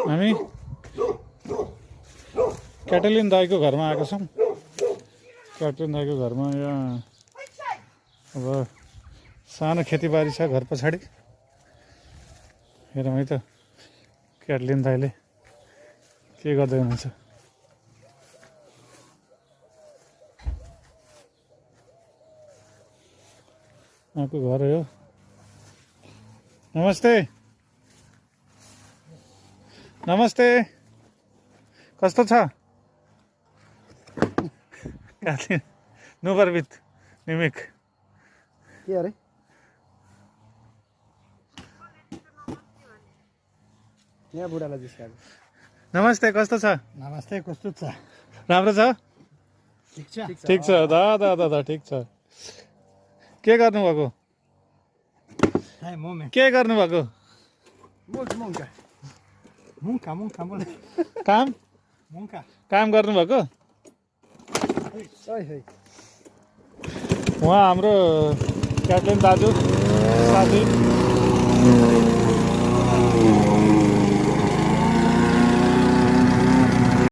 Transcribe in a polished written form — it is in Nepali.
हामी क्याटलिन दाईको घरमा आएको छौँ। क्याटलिन दाईको घरमा यहाँ अब सानो खेतीबारी छ घर पछाडि। हेरौँ है त क्याटलिन दाईले के गर्दै हुनुहुन्छ। उहाँको घर हो। नमस्ते नमस्ते, कस्तो छ? नुबरबित निमिक के अरे यहाँ बुढालाई जिस्काएको। नमस्ते, कस्तो छ? नमस्ते, कस्तो छ? राम्रो छ? ठिक छ दादा ठिक छ। के गर्नुभएको? के गर्नुभएको? काम गर्नुभएको? उहाँ हाम्रो क्याटलिन दाजु साथी